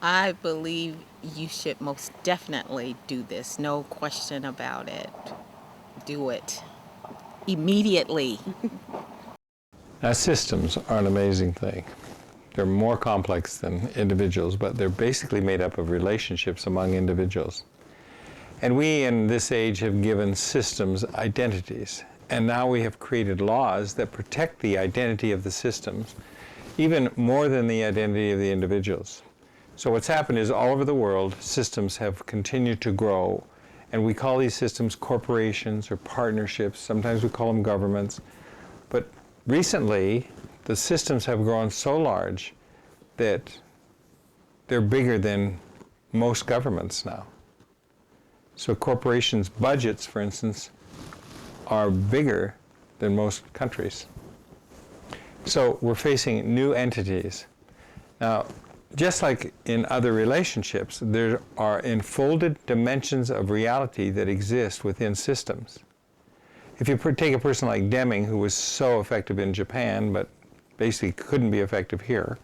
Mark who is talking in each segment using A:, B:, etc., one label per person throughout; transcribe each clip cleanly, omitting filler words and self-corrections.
A: I believe you should most definitely do this. No question about it. Do it immediately.
B: Now, systems are an amazing thing. They're more complex than individuals, but they're basically made up of relationships among individuals. And we in this age have given systems identities. And now we have created laws that protect the identity of the systems, even more than the identity of the individuals. So what's happened is all over the world, systems have continued to grow. And we call these systems corporations or partnerships. Sometimes we call them governments. But recently, the systems have grown so large that they're bigger than most governments now. So corporations' budgets, for instance, are bigger than most countries. So we're facing new entities. Now, just like in other relationships, there are enfolded dimensions of reality that exist within systems. If you take a person like Deming, who was so effective in Japan, but basically couldn't be effective here,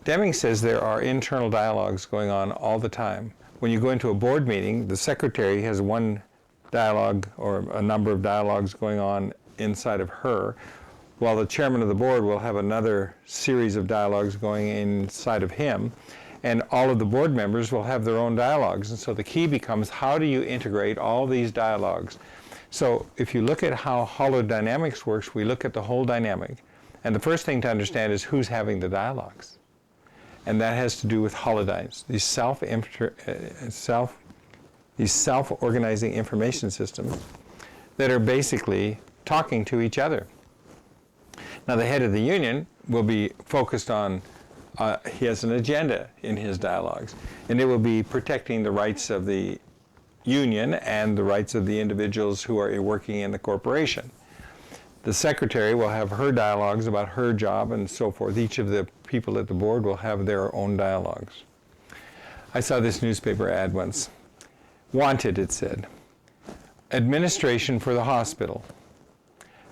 B: Deming says there are internal dialogues going on all the time. When you go into a board meeting, the secretary has one dialogue or a number of dialogues going on inside of her, while the chairman of the board will have another series of dialogues going inside of him, and all of the board members will have their own dialogues. And so the key becomes, how do you integrate all these dialogues? So if you look at how holodynamics works, we look at the whole dynamic. And the first thing to understand is who's having the dialogues. And that has to do with holodynes, these self-organizing information systems that are basically talking to each other. Now, the head of the union will be focused on, he has an agenda in his dialogues, and it will be protecting the rights of the union and the rights of the individuals who are working in the corporation. The secretary will have her dialogues about her job and so forth. Each of the people at the board will have their own dialogues. I saw this newspaper ad once. Wanted, it said. Administration for the hospital.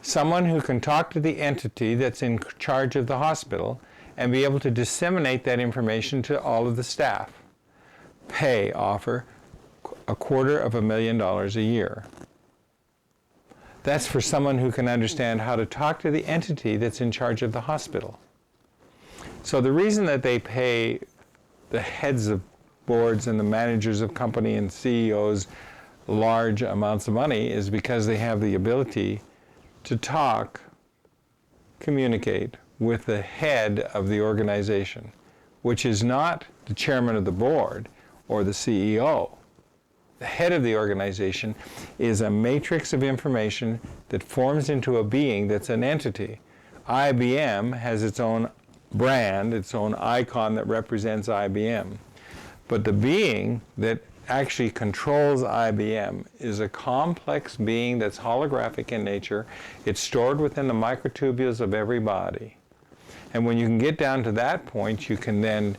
B: Someone who can talk to the entity that's in charge of the hospital and be able to disseminate that information to all of the staff. Pay offer $250,000 a year. That's for someone who can understand how to talk to the entity that's in charge of the hospital. So the reason that they pay the heads of boards and the managers of company and CEOs large amounts of money is because they have the ability to talk, communicate with the head of the organization, which is not the chairman of the board or the CEO. The head of the organization is a matrix of information that forms into a being that's an entity. IBM has its own brand, its own icon that represents IBM. But the being that actually controls IBM is a complex being that's holographic in nature. It's stored within the microtubules of every body. And when you can get down to that point, you can then,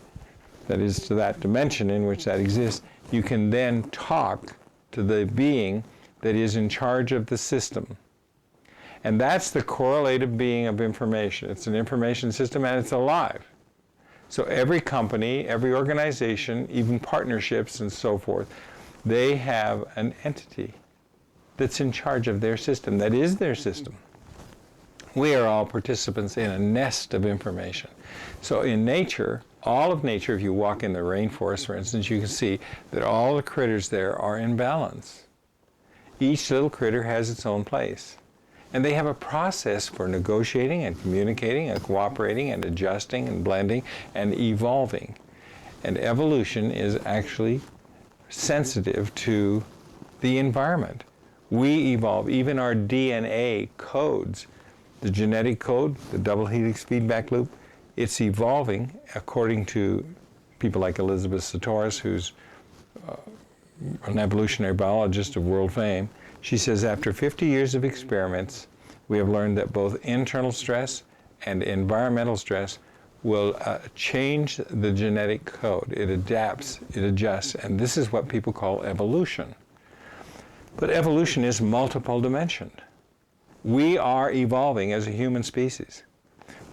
B: that is to that dimension in which that exists, you can then talk to the being that is in charge of the system. And that's the correlative being of information. It's an information system and it's alive. So every company, every organization, even partnerships and so forth, they have an entity that's in charge of their system, that is their system. We are all participants in a nest of information. So in nature, all of nature, if you walk in the rainforest, for instance, you can see that all the critters there are in balance. Each little critter has its own place. And they have a process for negotiating and communicating and cooperating and adjusting and blending and evolving. And evolution is actually sensitive to the environment. We evolve, even our DNA codes, the genetic code, the double helix feedback loop, it's evolving according to people like Elizabeth Sahtouris, who's an evolutionary biologist of world fame. She says, after 50 years of experiments, we have learned that both internal stress and environmental stress will change the genetic code. It adapts, it adjusts, and this is what people call evolution. But evolution is multiple dimensioned. We are evolving as a human species.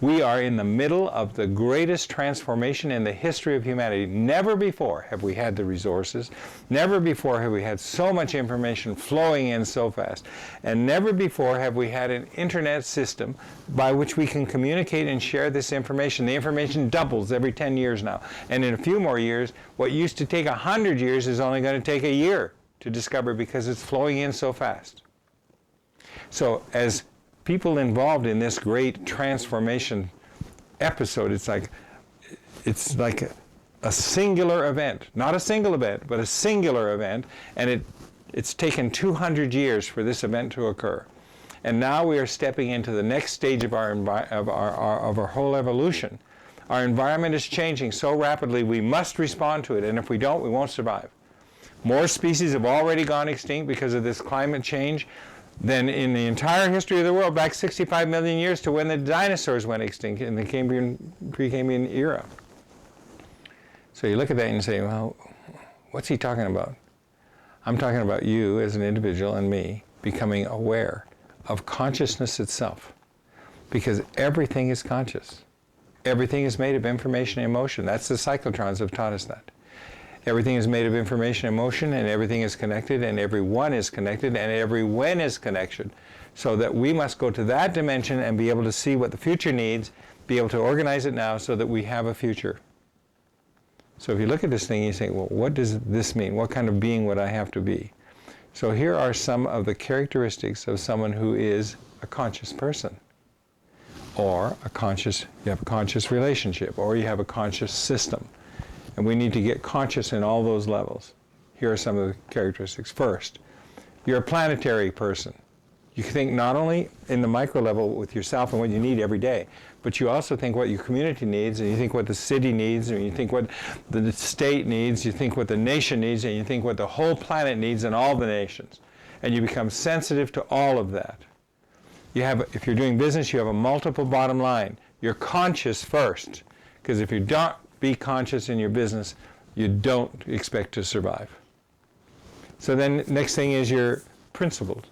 B: We are in the middle of the greatest transformation in the history of humanity. Never before have we had the resources. Never before have we had so much information flowing in so fast. And never before have we had an internet system by which we can communicate and share this information. The information doubles every 10 years now. And in a few more years, what used to take 100 years is only going to take a year to discover because it's flowing in so fast. So as people involved in this great transformation episode, it's like a singular event, not a single event, but a singular event, and it's taken 200 years for this event to occur. And now we are stepping into the next stage of our whole evolution. Our environment is changing so rapidly, we must respond to it, and if we don't, we won't survive. More species have already gone extinct because of this climate change than in the entire history of the world, back 65 million years to when the dinosaurs went extinct in the Precambrian era. So you look at that and you say, well, what's he talking about? I'm talking about you as an individual and me becoming aware of consciousness itself. Because everything is conscious. Everything is made of information and emotion. That's the cyclotrons have taught us that. Everything is made of information and motion, and everything is connected, and everyone is connected, and everywhen is connection. So that we must go to that dimension and be able to see what the future needs, be able to organize it now so that we have a future. So if you look at this thing, you say, well, what does this mean? What kind of being would I have to be? So here are some of the characteristics of someone who is a conscious person. Or you have a conscious relationship, or you have a conscious system. And we need to get conscious in all those levels. Here are some of the characteristics. First, you're a planetary person. You think not only in the micro level with yourself and what you need every day, but you also think what your community needs, and you think what the city needs, and you think what the state needs, you think what the nation needs, and you think what the whole planet needs and all the nations. And you become sensitive to all of that. If you're doing business, you have a multiple bottom line. You're conscious first, because if you don't be conscious in your business, you don't expect to survive. So then next thing is you're principled.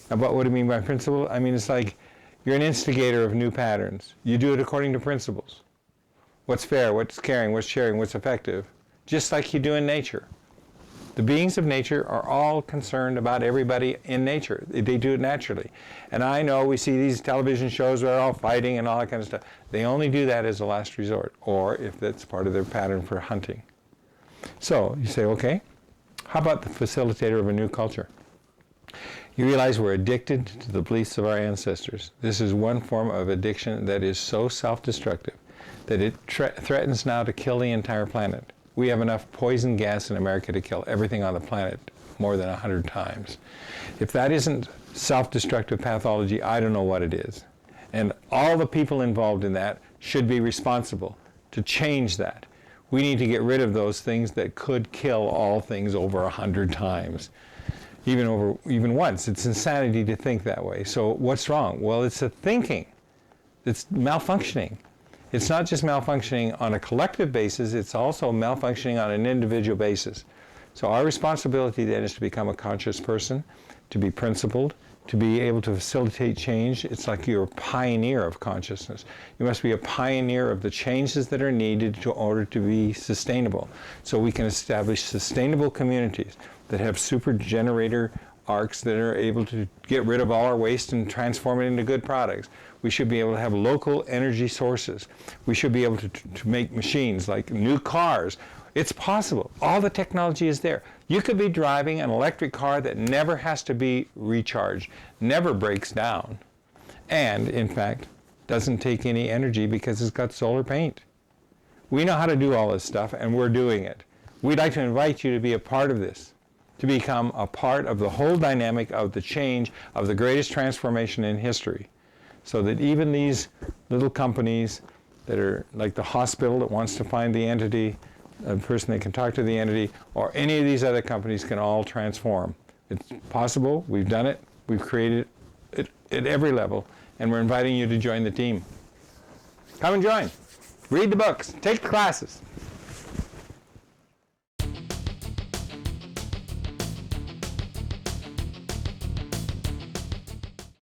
B: Now what do I mean by principled? I mean it's like you're an instigator of new patterns. You do it according to principles. What's fair, what's caring, what's sharing, what's effective. Just like you do in nature. The beings of nature are all concerned about everybody in nature. They do it naturally. And I know we see these television shows where they're all fighting and all that kind of stuff. They only do that as a last resort, or if that's part of their pattern for hunting. So you say, okay, how about the facilitator of a new culture? You realize we're addicted to the beliefs of our ancestors. This is one form of addiction that is so self-destructive that it threatens now to kill the entire planet. We have enough poison gas in America to kill everything on the planet more than 100 times. If that isn't self-destructive pathology, I don't know what it is. And all the people involved in that should be responsible to change that. We need to get rid of those things that could kill all things over 100 times. Even once. It's insanity to think that way. So what's wrong? Well, it's a thinking that's malfunctioning. It's not just malfunctioning on a collective basis, it's also malfunctioning on an individual basis. So our responsibility then is to become a conscious person, to be principled, to be able to facilitate change. It's like you're a pioneer of consciousness. You must be a pioneer of the changes that are needed in order to be sustainable. So we can establish sustainable communities that have super generator arcs that are able to get rid of all our waste and transform it into good products. We should be able to have local energy sources. We should be able to make machines like new cars. It's possible. All the technology is there. You could be driving an electric car that never has to be recharged, never breaks down, and in fact doesn't take any energy because it's got solar paint. We know how to do all this stuff, and we're doing it. We'd like to invite you to be a part of this, to become a part of the whole dynamic of the change of the greatest transformation in history. So that even these little companies that are like the hospital that wants to find the entity, a person that can talk to the entity, or any of these other companies can all transform. It's possible. We've done it. We've created it at every level, and we're inviting you to join the team. Come and join. Read the books. Take the classes.